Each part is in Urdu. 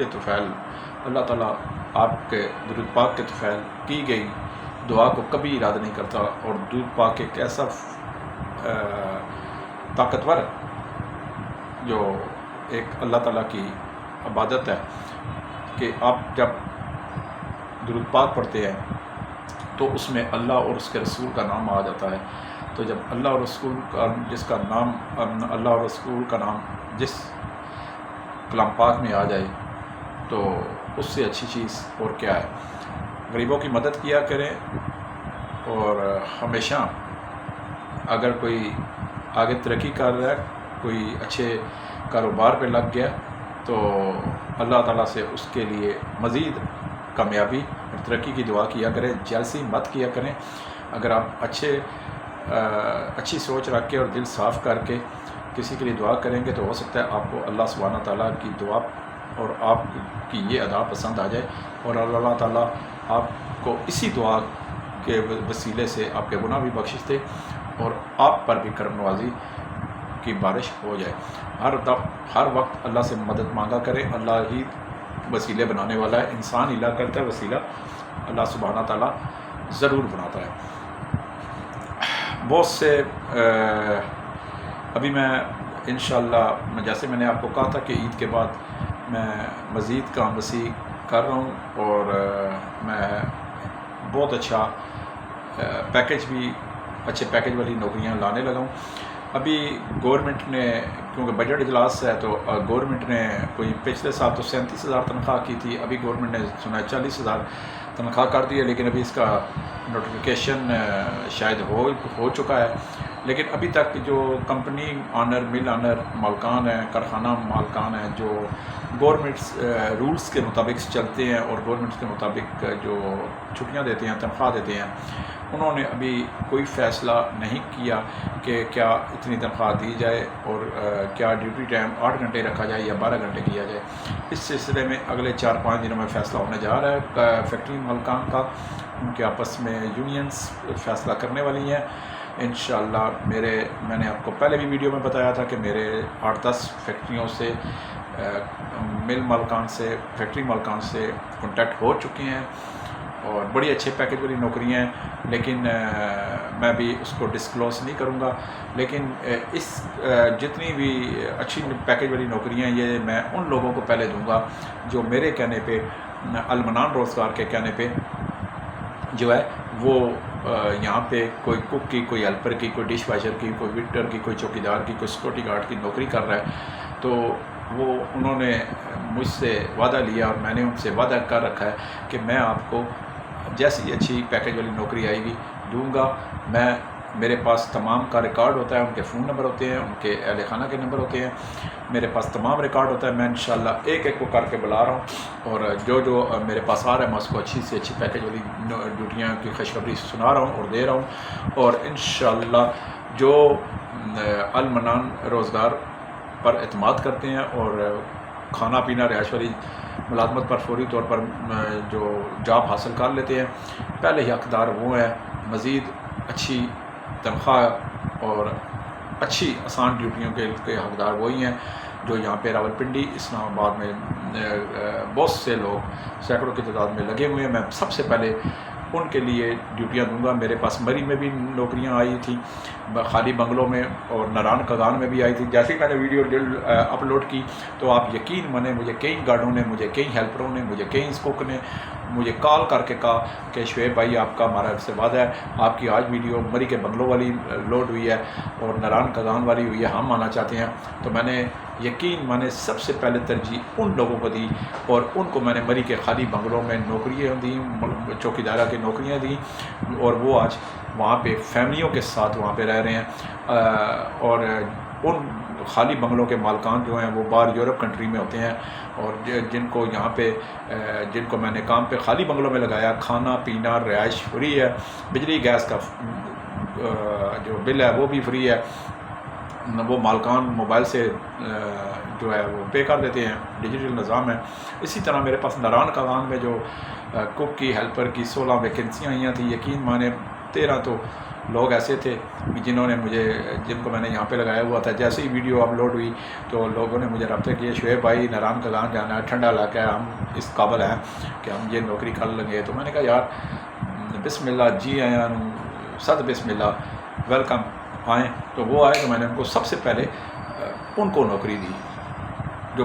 کے طفیل اللہ تعالیٰ آپ کے درود پاک کے طفیل کی گئی دعا کو کبھی یاد نہیں کرتا، اور درود پاک ایک ایسا طاقتور جو ایک اللہ تعالیٰ کی عبادت ہے کہ آپ جب درود پاک پڑھتے ہیں تو اس میں اللہ اور اس کے رسول کا نام آ جاتا ہے. تو جب اللہ اور رسول کا جس کا نام اللہ اور رسول کا نام جس کلام پاک میں آ جائے تو اس سے اچھی چیز اور کیا ہے. غریبوں کی مدد کیا کریں، اور ہمیشہ اگر کوئی آگے ترقی کر رہا ہے، کوئی اچھے کاروبار پہ لگ گیا تو اللہ تعالیٰ سے اس کے لیے مزید کامیابی اور ترقی کی دعا کیا کریں، جیلسی مت کیا کریں. اگر آپ اچھی سوچ رکھ کے اور دل صاف کر کے کسی کے لیے دعا کریں گے تو ہو سکتا ہے آپ کو اللہ سبحانہ تعالیٰ کی دعا اور آپ کی یہ ادا پسند آ جائے، اور اللہ تعالیٰ آپ کو اسی دعا کے وسیلے سے آپ کے گناہ بھی بخشش دے اور آپ پر بھی کرم نوازی کی بارش ہو جائے. ہر وقت اللہ سے مدد مانگا کرے، اللہ ہی وسیلے بنانے والا ہے، انسان ہی لا کرتا ہے وسیلہ، اللہ سبحانہ تعالیٰ ضرور بناتا ہے. بہت سے ابھی میں انشاءاللہ جیسے میں نے آپ کو کہا تھا کہ عید کے بعد میں مزید کام وسیع کر رہا ہوں، اور میں بہت اچھا پیکج بھی اچھے پیکج والی نوکریاں لانے لگا ہوں. ابھی گورنمنٹ نے کیونکہ بجٹ اجلاس ہے تو گورنمنٹ نے کوئی پچھلے سال تو 37,000 تنخواہ کی تھی، ابھی گورنمنٹ نے سنا 40,000 تنخواہ کر دی ہے، لیکن ابھی اس کا نوٹیفیکیشن شاید ہو چکا ہے. لیکن ابھی تک جو کمپنی آنر، مل آنر مالکان ہیں، کارخانہ مالکان ہیں جو گورنمنٹس رولز کے مطابق چلتے ہیں اور گورنمنٹس کے مطابق جو چھٹیاں دیتے ہیں، تنخواہ دیتے ہیں، انہوں نے ابھی کوئی فیصلہ نہیں کیا کہ کیا اتنی تنخواہ دی جائے اور کیا ڈیوٹی ٹائم 8 گھنٹے رکھا جائے یا 12 گھنٹے کیا جائے. اس سلسلے میں اگلے 4-5 دنوں میں فیصلہ ہونے جا رہا ہے. فیکٹری مالکان کا ان کے آپس میں یونینز فیصلہ کرنے والی ہیں انشاءاللہ. میں نے آپ کو پہلے بھی ویڈیو میں بتایا تھا کہ میرے 8-10 فیکٹریوں سے فیکٹری مالکان سے کنٹیکٹ ہو چکے ہیں اور بڑی اچھے پیکج والی نوکریاں ہیں، لیکن میں بھی اس کو ڈسکلوز نہیں کروں گا. لیکن جتنی بھی اچھی پیکج والی نوکریاں یہ میں ان لوگوں کو پہلے دوں گا جو میرے کہنے پہ، المنان روزگار کے کہنے پہ جو ہے وہ یہاں پہ کوئی کک کی، کوئی ہیلپر کی، کوئی ڈش واشر کی، کوئی ویٹر کی، کوئی چوکیدار کی، کوئی سیکورٹی گارڈ کی نوکری کر رہا ہے. تو وہ انہوں نے مجھ سے وعدہ لیا اور میں نے ان سے وعدہ کر رکھا ہے کہ میں آپ کو جیسی اچھی پیکج والی نوکری آئے گی دوں گا. میرے پاس تمام کا ریکارڈ ہوتا ہے، ان کے فون نمبر ہوتے ہیں، ان کے اہل خانہ کے نمبر ہوتے ہیں، میرے پاس تمام ریکارڈ ہوتا ہے. میں انشاءاللہ ایک ایک کو کر کے بلا رہا ہوں اور جو میرے پاس آ رہا ہے میں اس کو اچھی سے اچھی پیکج والی ڈیوٹیاں کی خوشخبری سنا رہا ہوں اور دے رہا ہوں. اور انشاءاللہ جو المنان روزگار پر اعتماد کرتے ہیں اور کھانا پینا رہائش والی ملازمت پر فوری طور پر جو جاب حاصل کر لیتے ہیں، پہلے ہی حقدار وہ ہیں. مزید اچھی تنخواہ اور اچھی آسان ڈیوٹیوں کے حقدار وہی ہیں جو یہاں پہ راولپنڈی، اسلام آباد میں بہت سے لوگ سینکڑوں کی تعداد میں لگے ہوئے ہیں. میں سب سے پہلے ان کے لیے ڈیوٹیاں دوں گا. میرے پاس مری میں بھی نوکریاں آئی تھیں، خالی بنگلوں میں، اور ناران کغان میں بھی آئی تھی. جیسے ہی میں نے ویڈیو اپلوڈ کی تو آپ یقین مانیں مجھے کئی گارڈوں نے، مجھے کئی ہیلپروں نے، مجھے کئی اسکوک نے مجھے کال کر کے کہا کہ شعیب بھائی آپ کا ہمارا سے وعدہ ہے، آپ کی آج ویڈیو مری کے بنگلوں والی لوڈ ہوئی ہے اور ناران کغان والی ہوئی ہے، ہم آنا چاہتے ہیں. تو میں نے یقین مانے سب سے پہلے ترجیح ان لوگوں کو دی اور ان کو میں نے مری کے خالی بنگلوں میں نوکریاں دیں، چوکی دارہ کی نوکریاں دیں، اور وہ آج وہاں پہ فیملیوں کے ساتھ وہاں پہ رہ رہے ہیں. اور ان خالی بنگلوں کے مالکان جو ہیں وہ باہر یورپ کنٹری میں ہوتے ہیں، اور جن کو یہاں پہ جن کو میں نے کام پہ خالی بنگلوں میں لگایا، کھانا پینا رہائش فری ہے، بجلی گیس کا جو بل ہے وہ بھی فری ہے، وہ مالکان موبائل سے جو ہے وہ پے کر دیتے ہیں، ڈیجیٹل نظام ہے. اسی طرح میرے پاس ناران کغان میں جو کک کی، ہیلپر کی 16 ویکنسیاں آئیاں تھیں، یقین مانے 13 تو لوگ ایسے تھے جن کو میں نے یہاں پہ لگایا ہوا تھا، جیسے ہی ویڈیو اپلوڈ ہوئی تو لوگوں نے مجھے رابطہ کیا، شعیب بھائی ناران کا گان جانا ہے، ٹھنڈا علاقہ ہے، ہم اس قابل ہیں کہ ہم یہ نوکری کر لیں گے۔ تو میں نے کہا یار بسم اللہ، جی آیا صد بسم اللہ، ویلکم، آئیں۔ تو وہ آئے تو میں نے ان کو سب سے پہلے ان کو نوکری دی، جو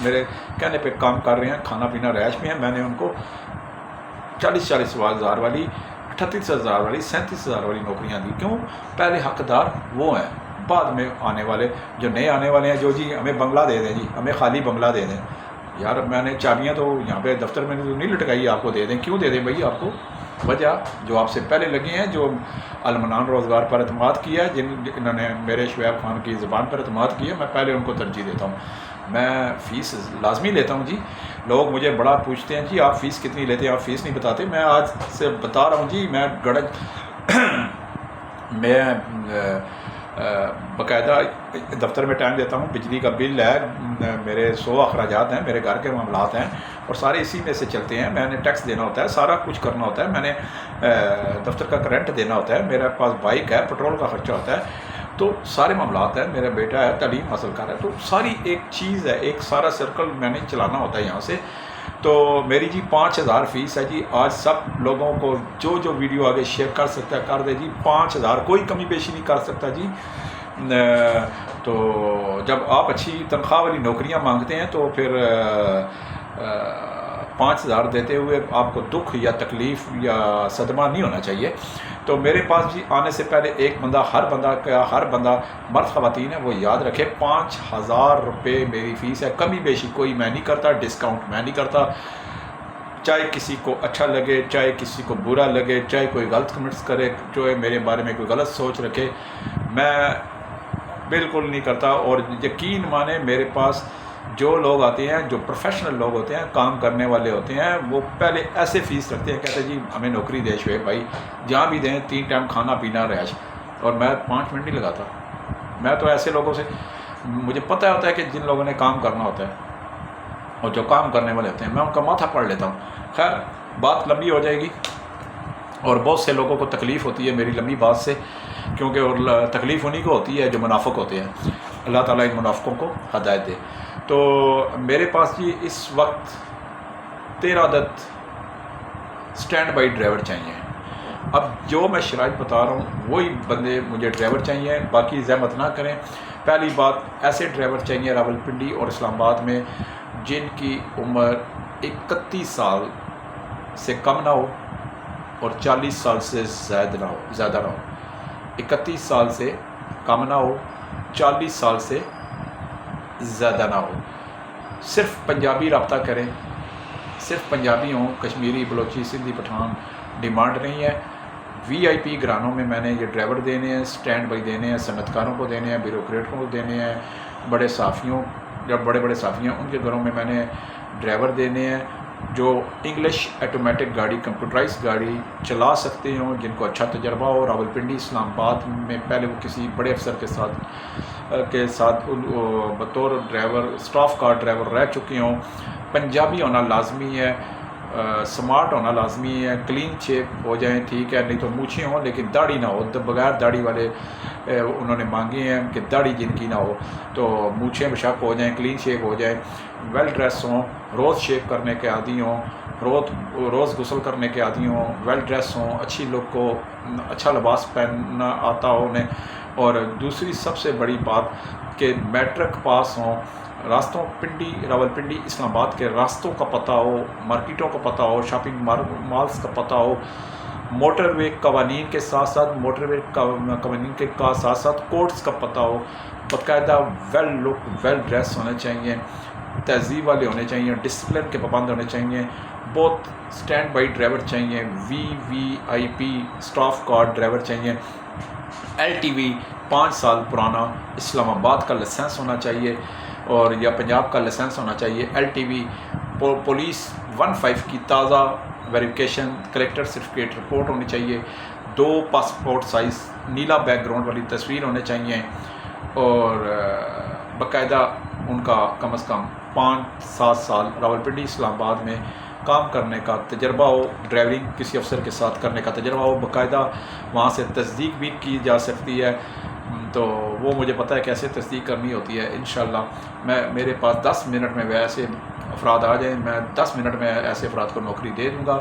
میرے کہنے پہ کام کر رہے ہیں، کھانا پینا رہائش میں ہے۔ میں نے ان کو 40 ہزار والی، 38 ہزار والی، 37 ہزار والی نوکریاں دی۔ کیوں؟ پہلے حقدار وہ ہیں، بعد میں آنے والے جو نئے آنے والے ہیں، جو جی ہمیں بنگلہ دے دیں، جی ہمیں خالی بنگلہ دے دیں۔ یار میں نے چابیاں تو یہاں پہ دفتر میں تو نہیں لٹکائی آپ کو دے دیں، کیوں دے دیں بھائی آپ کو؟ وجہ جو آپ سے پہلے لگے ہیں، جو المنان روزگار پر اعتماد کیا ہے، جنہوں نے میرے شعیب خان کی زبان پر اعتماد کیا، میں پہلے ان کو ترجیح دیتا ہوں۔ میں فیس لازمی لیتا ہوں جی۔ لوگ مجھے بڑا پوچھتے ہیں جی آپ فیس کتنی لیتے ہیں، آپ فیس نہیں بتاتے۔ میں آج سے بتا رہا ہوں جی، میں باقاعدہ دفتر میں ٹائم دیتا ہوں، بجلی کا بل ہے، میرے 100 اخراجات ہیں، میرے گھر کے معاملات ہیں، اور سارے اسی میں سے چلتے ہیں۔ میں نے ٹیکس دینا ہوتا ہے، سارا کچھ کرنا ہوتا ہے، میں نے دفتر کا کرنٹ دینا ہوتا ہے، میرے پاس بائک ہے، پٹرول کا خرچہ ہوتا ہے، تو سارے معاملات ہیں، میرا بیٹا ہے تعلیم حاصل کر رہا ہے، تو ساری ایک چیز ہے، ایک سارا سرکل میں نے چلانا ہوتا ہے یہاں سے۔ تو میری جی 5000 فیس ہے جی۔ آج سب لوگوں کو جو ویڈیو آگے شیئر کر سکتا ہے کر دے جی، 5000، کوئی کمی بیشی نہیں کر سکتا جی۔ تو جب آپ اچھی تنخواہ والی نوکریاں مانگتے ہیں تو پھر 5000 دیتے ہوئے آپ کو دکھ یا تکلیف یا صدمہ نہیں ہونا چاہیے۔ تو میرے پاس جی آنے سے پہلے ہر بندہ مرد خواتین ہے وہ یاد رکھے، 5000 روپے میری فیس ہے، کمی بیشی کوئی میں نہیں کرتا، ڈسکاؤنٹ میں نہیں کرتا، چاہے کسی کو اچھا لگے، چاہے کسی کو برا لگے، چاہے کوئی غلط کمنٹس کرے، جو ہے میرے بارے میں کوئی غلط سوچ رکھے، میں بالکل نہیں کرتا۔ اور یقین مانے میرے پاس جو لوگ آتے ہیں، جو پروفیشنل لوگ ہوتے ہیں، کام کرنے والے ہوتے ہیں، وہ پہلے ایسے فیس رکھتے ہیں، کہتے ہیں جی ہمیں نوکری دے شعیب بھائی، جہاں بھی دیں 3 ٹائم کھانا پینا رہائش، اور میں 5 منٹ نہیں لگاتا۔ میں تو ایسے لوگوں سے، مجھے پتہ ہوتا ہے کہ جن لوگوں نے کام کرنا ہوتا ہے اور جو کام کرنے والے ہوتے ہیں، میں ان کا ماتھا پڑھ لیتا ہوں۔ خیر بات لمبی ہو جائے گی، اور بہت سے لوگوں کو تکلیف ہوتی ہے میری لمبی بات سے، کیونکہ اور تکلیف انہیں کو ہوتی ہے جو منافق ہوتے ہیں۔ اللہ تعالیٰ ان منافقوں کو ہدایت دے۔ تو میرے پاس جی اس وقت 13 عدد سٹینڈ بائی ڈرائیور چاہیے۔ اب جو میں شرائط بتا رہا ہوں وہی بندے مجھے ڈرائیور چاہیے، باقی زحمت نہ کریں۔ پہلی بات، ایسے ڈرائیور چاہیے راولپنڈی اور اسلام آباد میں جن کی عمر 31 سال سے کم نہ ہو اور 40 سال سے زیادہ نہ ہو۔ 31 سال سے کم نہ ہو، 40 سال سے زیادہ نہ ہو۔ صرف پنجابی رابطہ کریں، صرف پنجابی ہوں، کشمیری، بلوچی، سندھی، پٹھان ڈیمانڈ نہیں ہے۔ وی آئی پی گھرانوں میں میں نے یہ ڈرائیور دینے ہیں، سٹینڈ بائی دینے ہیں، صنعت کاروں کو دینے ہیں، بیوروکریٹوں کو دینے ہیں، بڑے صحافیوں، جب بڑے بڑے صحافی ہیں ان کے گھروں میں نے ڈرائیور دینے ہیں جو انگلش آٹومیٹک گاڑی، کمپیوٹرائز گاڑی چلا سکتے ہوں، جن کو اچھا تجربہ ہو۔ راولپنڈی، اسلام آباد میں پہلے وہ کسی بڑے افسر کے ساتھ بطور ڈرائیور، اسٹاف کار ڈرائیور رہ چکے ہوں۔ پنجابی ہونا لازمی ہے، سمارٹ ہونا لازمی ہے، کلین شیپ ہو جائیں ٹھیک ہے، نہیں تو مونچھیں ہوں لیکن داڑھی نہ ہو۔ بغیر داڑھی والے انہوں نے مانگے ہیں کہ داڑھی جن کی نہ ہو، تو مونچھیں بشک ہو جائیں، کلین شیپ ہو جائیں، ویل ڈریس ہوں، روز شیپ کرنے کے عادی ہوں، روز غسل کرنے کے عادی ہوں، ویل ڈریس ہوں، اچھی لک کو، اچھا لباس پہننا آتا ہو انہیں۔ اور دوسری سب سے بڑی بات کہ میٹرک پاس ہوں، راستوں راولپنڈی اسلام آباد کے راستوں کا پتہ ہو، مارکیٹوں کا پتہ ہو، شاپنگ مالز کا پتہ ہو، موٹر وے قوانین کے ساتھ ساتھ کورٹس کا پتہ ہو، باقاعدہ ویل لک، ویل ڈریس ہونے چاہیے، تہذیب والے ہونے چاہیے، ڈسپلن کے پابند ہونے چاہیے، بہت سٹینڈ بائی ڈرائیور چاہیے، وی آئی پی اسٹاف کار ڈرائیور چاہیے، LTV 5 سال پرانا اسلام آباد کا لائسنس ہونا چاہیے اور یا پنجاب کا لائسنس ہونا چاہیے۔ LTV پولیس 15 کی تازہ ویریفیکیشن، کلیکٹر سرٹیفکیٹ رپورٹ ہونی چاہیے، 2 پاسپورٹ سائز نیلا بیک گراؤنڈ والی تصویر ہونے چاہیے، اور باقاعدہ ان کا کم از کم 5-7 سال راولپنڈی اسلام آباد میں کام کرنے کا تجربہ ہو، ڈرائیونگ کسی افسر کے ساتھ کرنے کا تجربہ ہو، باقاعدہ وہاں سے تصدیق بھی کی جا سکتی ہے، تو وہ مجھے پتہ ہے کیسے تصدیق کرنی ہوتی ہے۔ انشاءاللہ میرے پاس 10 منٹ میں ویسے افراد آ جائیں، میں 10 منٹ میں ایسے افراد کو نوکری دے دوں گا۔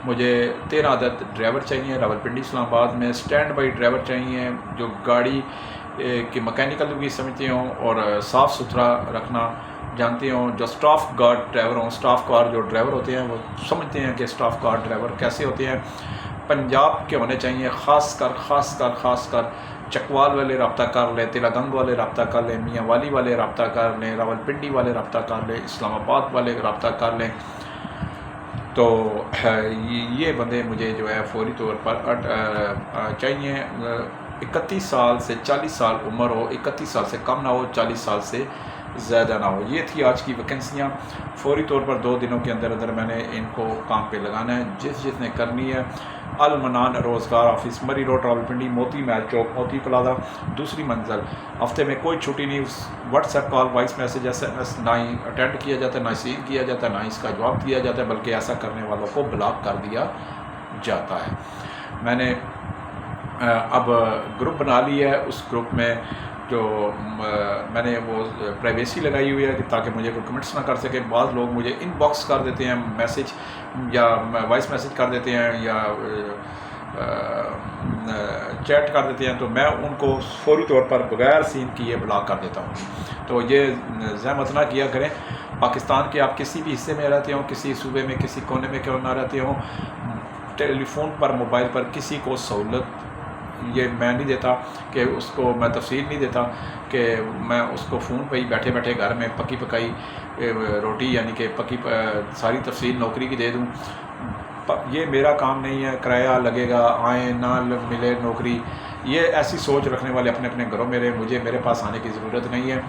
مجھے 13 عدد ڈرائیور چاہیے راولپنڈی اسلام آباد میں، اسٹینڈ بائی ڈرائیور چاہیے جو گاڑی کی مکینیکل بھی سمجھتے ہوں اور صاف ستھرا رکھنا جانتے ہوں، جو اسٹاف گارڈ ڈرائیور ہوں۔ اسٹاف کار جو ڈرائیور ہوتے ہیں وہ سمجھتے ہیں کہ اسٹاف کار ڈرائیور کیسے ہوتے ہیں۔ پنجاب کے ہونے چاہیے، خاص کر چکوال والے رابطہ کر لیں، تلا گنگ والے رابطہ کر لیں، میاں والی والے رابطہ کر لیں، راولپنڈی والے رابطہ کر لیں، اسلام آباد والے رابطہ کر لیں۔ تو یہ بندے مجھے جو ہے فوری طور پر چاہیے، 31 سال سے 40 سال عمر ہو، 31 سال سے کم نہ ہو، 40 سال سے زیادہ نہ ہو۔ یہ تھی آج کی ویکنسیاں۔ فوری طور پر 2 دنوں کے اندر میں نے ان کو کام پہ لگانا ہے۔ جس نے کرنی ہے، المنان روزگار آفس، مری روڈ راولپنڈی، موتی محل چوک، موتی پلازا، دوسری منزل۔ ہفتے میں کوئی چھٹی نہیں۔ WhatsApp call, voice message S M S نہ ہی اٹینڈ کیا جاتا ہے، نہ سین کیا جاتا ہے، نہ اس کا جواب دیا جاتا ہے، بلکہ ایسا کرنے والوں کو بلاک کر دیا جاتا ہے۔ میں نے اب گروپ بنا لی ہے، اس گروپ میں جو میں نے وہ پرائیویسی لگائی ہوئی ہے کہ تاکہ مجھے کوئی کمنٹس نہ کر سکے۔ بعض لوگ مجھے ان باکس کر دیتے ہیں میسیج، یا وائس میسیج کر دیتے ہیں، یا چیٹ کر دیتے ہیں، تو میں ان کو فوری طور پر بغیر سین کیے بلاک کر دیتا ہوں۔ تو یہ زحمت نہ کیا کریں۔ پاکستان کے آپ کسی بھی حصے میں رہتے ہوں، کسی صوبے میں، کسی کونے میں کیوں نہ رہتے ہوں، ٹیلی فون پر، موبائل پر کسی کو سہولت یہ میں نہیں دیتا کہ اس کو میں تفصیل نہیں دیتا کہ میں اس کو فون پہ ہی بیٹھے بیٹھے گھر میں پکی پکائی روٹی، یعنی کہ ساری تفصیل نوکری کی دے دوں۔ یہ میرا کام نہیں ہے۔ کرایہ لگے گا، آئیں نہ ملے نوکری، یہ ایسی سوچ رکھنے والے اپنے اپنے گھروں میں رہیں۔ مجھے میرے پاس آنے کی ضرورت نہیں ہے۔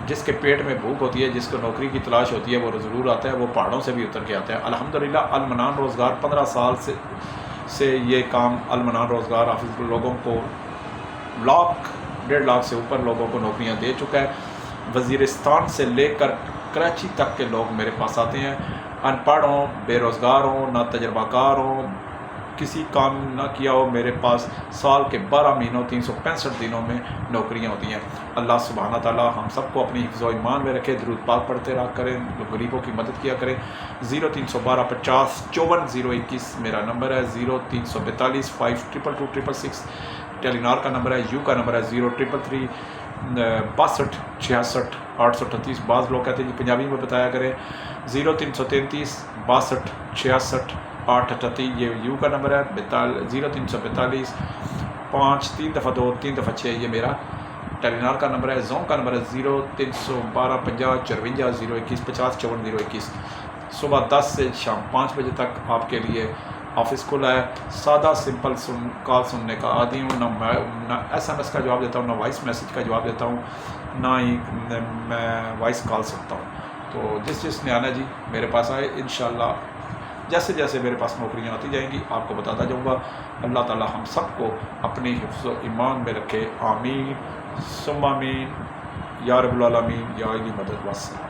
جس کے پیٹ میں بھوک ہوتی ہے، جس کو نوکری کی تلاش ہوتی ہے، وہ ضرور آتا ہے، وہ پہاڑوں سے بھی اتر کے آتا ہے۔ الحمدللہ المنان روزگار 15 سال سے یہ کام المنان روزگار آفس لوگوں کو 1.5 لاکھ سے اوپر لوگوں کو نوکریاں دے چکا ہے۔ وزیرستان سے لے کر کراچی تک کے لوگ میرے پاس آتے ہیں، ان پڑھ ہوں، بے روزگار ہوں، نہ تجربہ کار ہوں، کسی کام نہ کیا ہو، میرے پاس سال کے 12 مہینوں 365 دنوں میں نوکریاں ہوتی ہیں۔ اللہ سبحانہ تعالیٰ ہم سب کو اپنی حفظ و ایمان میں رکھے، درود پاک پڑھتے رہا کریں، غریبوں کی مدد کیا کریں۔ 0312 50 54 021 میرا نمبر ہے، 0342 5222 ٹیلی نار کا نمبر ہے، یو کا نمبر ہے 0333 62 66 838۔ بعض لوگ کہتے ہیں کہ پنجابی میں بتایا کریں، 0333 62 66 838 یہ یو کا نمبر ہے، 0342 5 3 دفعہ 2 3 دفعہ 6 یہ میرا ٹیلی نار کا نمبر ہے۔ زوم کا نمبر ہے 0312 50 54 021 50 54 021۔ صبح 10 سے شام 5 بجے تک آپ کے لیے آفس کھلا ہے۔ سادہ سمپل کال سننے کا عادی ہوں، نہ ایس ایم ایس کا جواب دیتا ہوں، نہ وائس میسیج کا جواب دیتا ہوں، نہ ہی میں وائس کال سکتا ہوں۔ تو جس نے آنا جی میرے پاس آئے، انشاءاللہ جیسے جیسے میرے پاس نوکریاں آتی جائیں گی آپ کو بتاتا جاؤں گا۔ اللہ تعالی ہم سب کو اپنی حفظ و ایمان میں رکھے، آمین ثم آمین یا رب العالمین یا علی مدد واسطہ۔